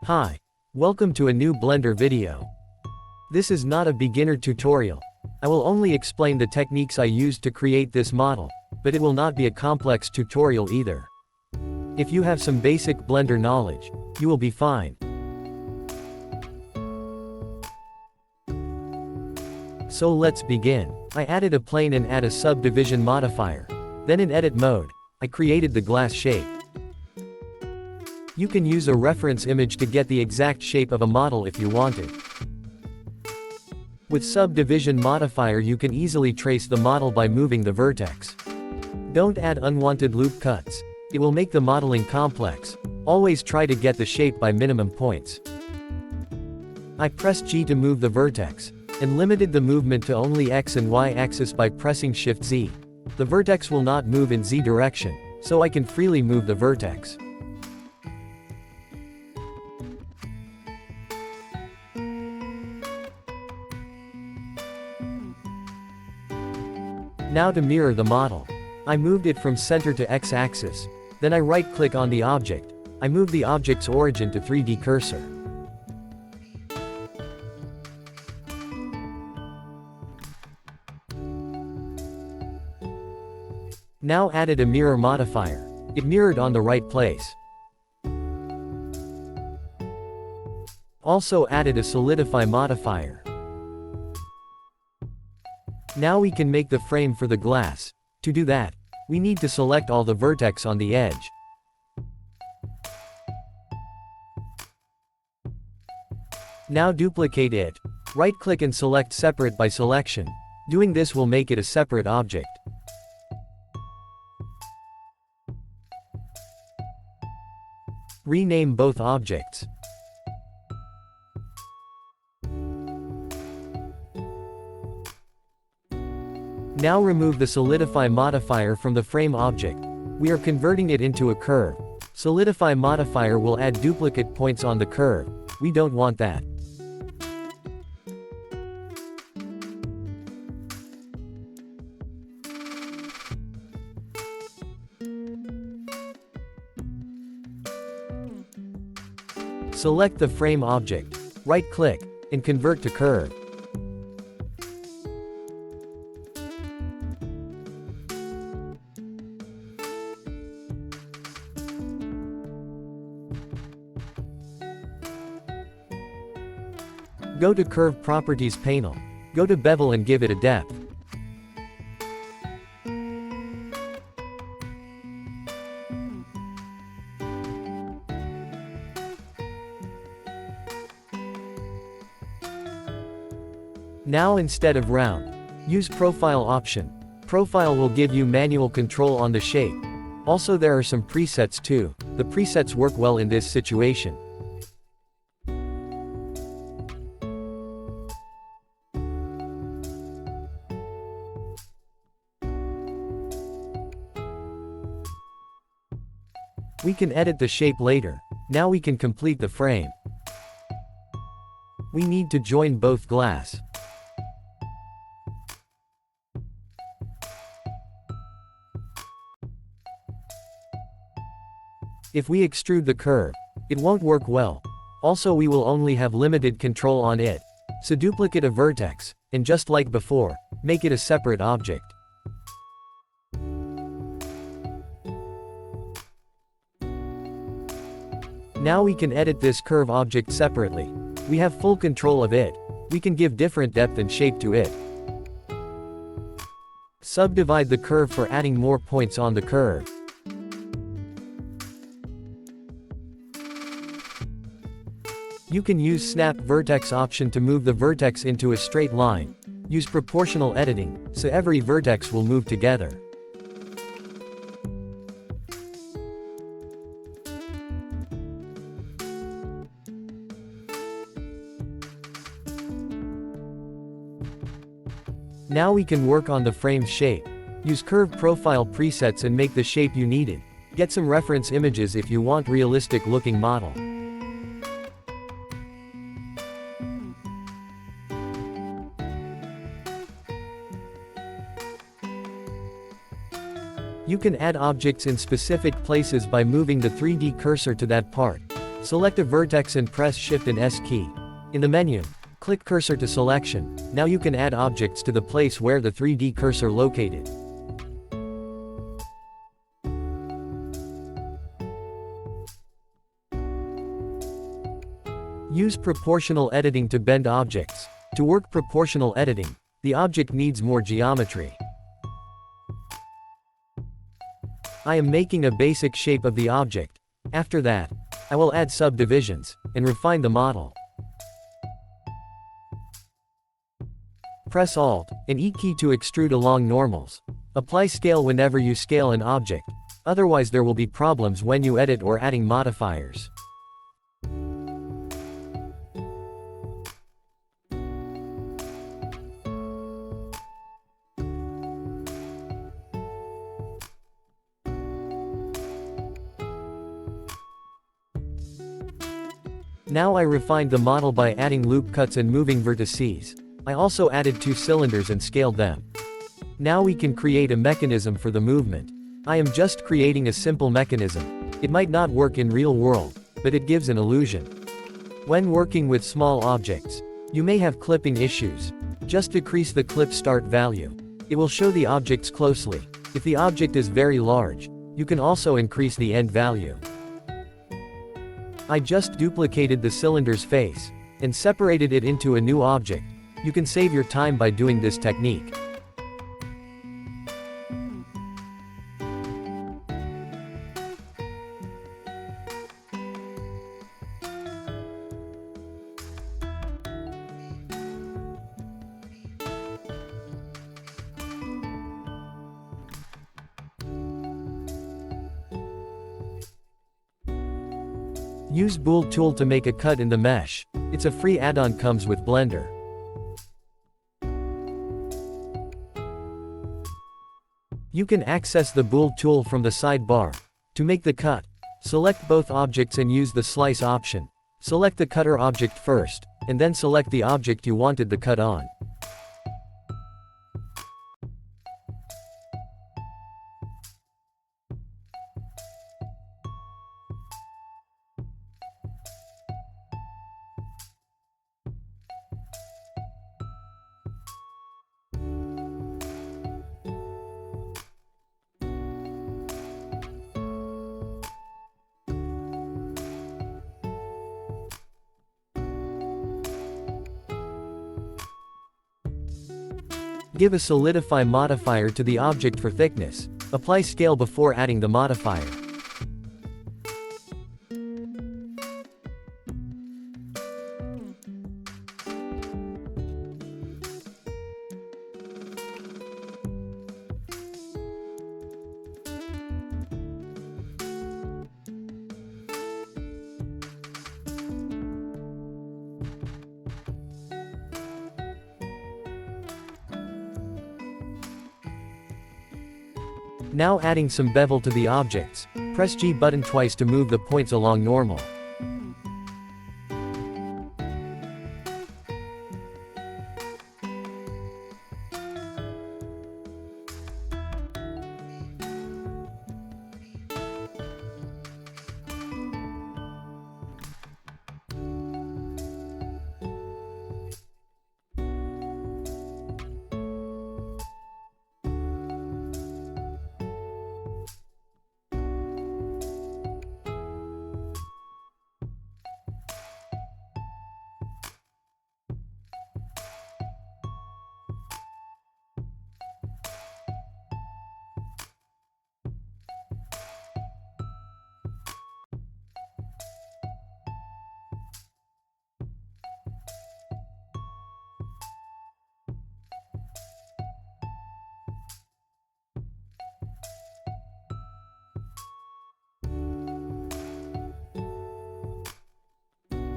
Hi. Welcome to a new Blender video. This is not a beginner tutorial. I will only explain the techniques I used to create this model, but it will not be a complex tutorial either. If you have some basic Blender knowledge, you will be fine. So let's begin. I added a plane and add a subdivision modifier. Then in edit mode, I created the glass shape. You can use a reference image to get the exact shape of a model if you wanted. With subdivision modifier you can easily trace the model by moving the vertex. Don't add unwanted loop cuts. It will make the modeling complex. Always try to get the shape by minimum points. I pressed G to move the vertex, and limited the movement to only X and Y axis by pressing Shift Z. The vertex will not move in Z direction, so I can freely move the vertex. Now to mirror the model. I moved it from center to X-axis. Then I right-click on the object. I move the object's origin to 3D cursor. Now added a mirror modifier. It mirrored on the right place. Also added a solidify modifier. Now we can make the frame for the glass. To do that, we need to select all the vertex on the edge. Now duplicate it. Right-click and select separate by selection. Doing this will make it a separate object. Rename both objects. Now remove the solidify modifier from the frame object. We are converting it into a curve. Solidify modifier will add duplicate points on the curve. We don't want that. Select the frame object, right-click, and convert to curve. Go to Curve Properties panel. Go to Bevel and give it a depth. Now instead of round, use Profile option. Profile will give you manual control on the shape. Also there are some presets too. The presets work well in this situation. We can edit the shape later. Now we can complete the frame. We need to join both glass. If we extrude the curve, it won't work well. Also we will only have limited control on it. So duplicate a vertex, and just like before, make it a separate object. Now we can edit this curve object separately. We have full control of it. We can give different depth and shape to it. Subdivide the curve for adding more points on the curve. You can use Snap Vertex option to move the vertex into a straight line. Use proportional editing, so every vertex will move together. Now we can work on the frame shape. Use Curve Profile presets and make the shape you needed. Get some reference images if you want realistic looking model. You can add objects in specific places by moving the 3D cursor to that part. Select a vertex and press Shift and S key. In the menu, click Cursor to Selection. Now you can add objects to the place where the 3D cursor located. Use proportional editing to bend objects. To work proportional editing, the object needs more geometry. I am making a basic shape of the object. After that, I will add subdivisions, and refine the model. Press Alt and E key to extrude along normals. Apply scale whenever you scale an object, otherwise there will be problems when you edit or adding modifiers. Now I refined the model by adding loop cuts and moving vertices. I also added 2 cylinders and scaled them. Now we can create a mechanism for the movement. I am just creating a simple mechanism. It might not work in real world, but it gives an illusion. When working with small objects, you may have clipping issues. Just decrease the clip start value. It will show the objects closely. If the object is very large, you can also increase the end value. I just duplicated the cylinder's face, and separated it into a new object. You can save your time by doing this technique. Use Bool tool to make a cut in the mesh. It's a free add-on, comes with Blender. You can access the Bool tool from the sidebar. To make the cut, select both objects and use the slice option. Select the cutter object first, and then select the object you wanted the cut on. Give a solidify modifier to the object for thickness. Apply scale before adding the modifier. Now adding some bevel to the objects. Press G button twice to move the points along normal.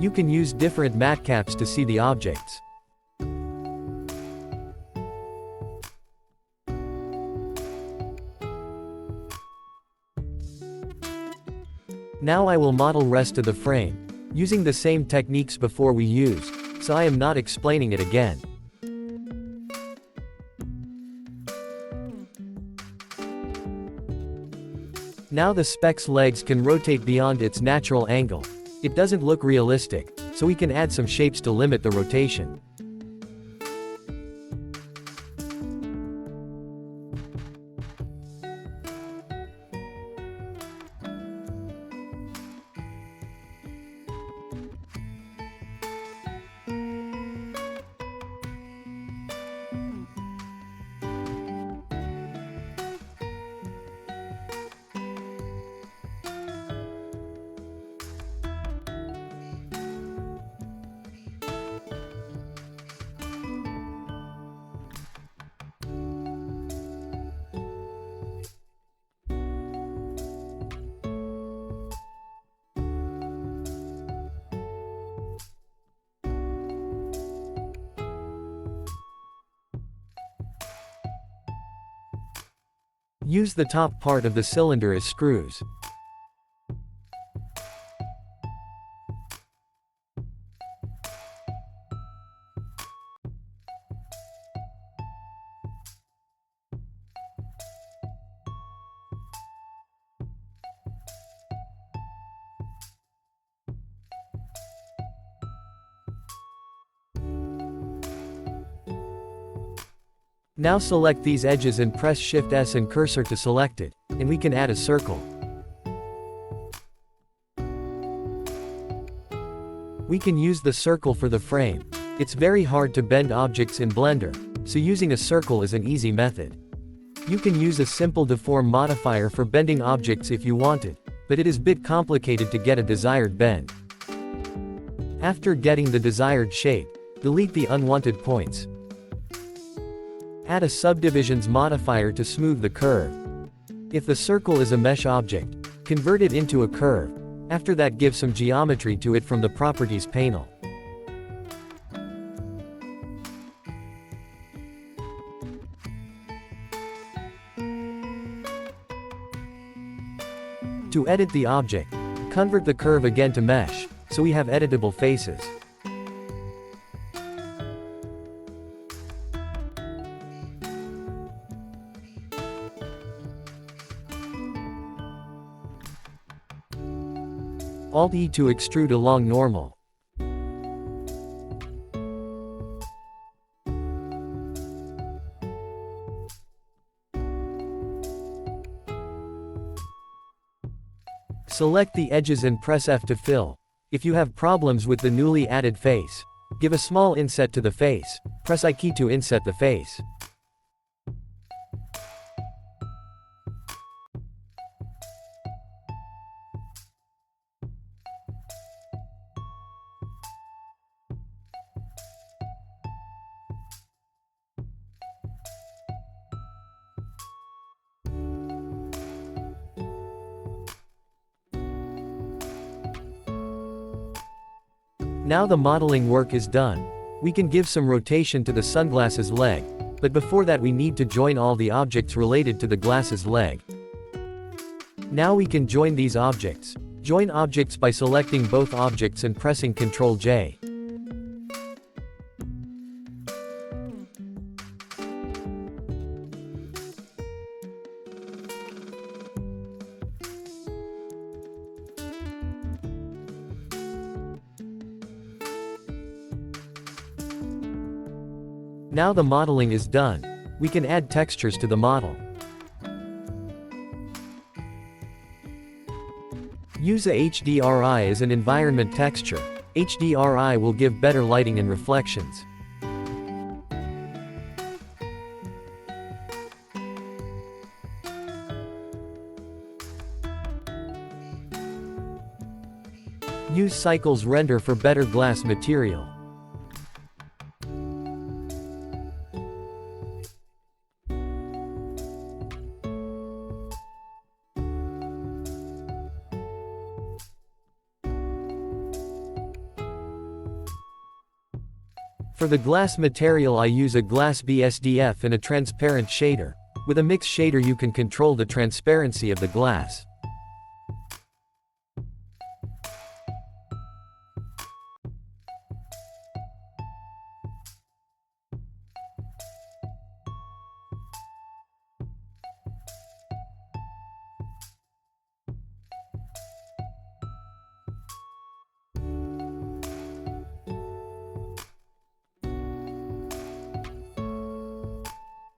You can use different matte caps to see the objects. Now I will model rest of the frame, using the same techniques before we used, so I am not explaining it again. Now the spec's legs can rotate beyond its natural angle. It doesn't look realistic, so we can add some shapes to limit the rotation. Use the top part of the cylinder as screws. Now select these edges and press Shift S and cursor to select it, and we can add a circle. We can use the circle for the frame. It's very hard to bend objects in Blender, so using a circle is an easy method. You can use a simple deform modifier for bending objects if you wanted, but it is a bit complicated to get a desired bend. After getting the desired shape, delete the unwanted points. Add a subdivisions modifier to smooth the curve. If the circle is a mesh object, convert it into a curve. After that, give some geometry to it from the Properties panel. To edit the object, convert the curve again to mesh, so we have editable faces. Alt-E to extrude along normal. Select the edges and press F to fill. If you have problems with the newly added face, give a small inset to the face, press I key to inset the face. Now the modeling work is done. We can give some rotation to the sunglasses leg, but before that we need to join all the objects related to the glasses leg. Now we can join these objects. Join objects by selecting both objects and pressing Ctrl J. Now the modeling is done. We can add textures to the model. Use a HDRI as an environment texture. HDRI will give better lighting and reflections. Use Cycles Render for better glass material. For the glass material I use a glass BSDF and a transparent shader. With a mix shader you can control the transparency of the glass.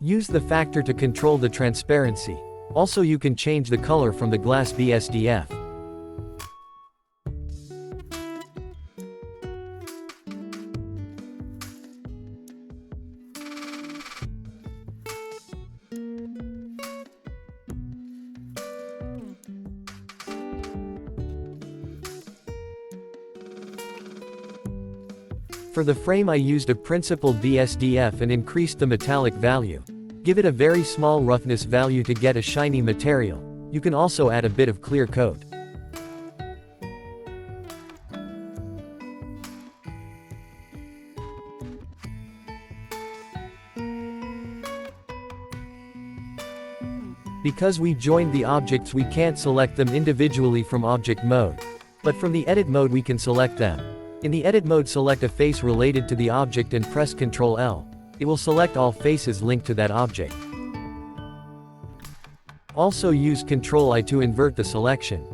Use the factor to control the transparency. Also you can change the color from the glass BSDF. For the frame I used a principled BSDF and increased the metallic value. Give it a very small roughness value to get a shiny material. You can also add a bit of clear coat. Because we joined the objects we can't select them individually from object mode. But from the edit mode we can select them. In the edit mode select a face related to the object and press Ctrl L. It will select all faces linked to that object. Also use Ctrl I to invert the selection.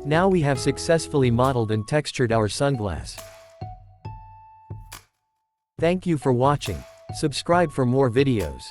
Now we have successfully modeled and textured our sunglass. Thank you for watching. Subscribe for more videos.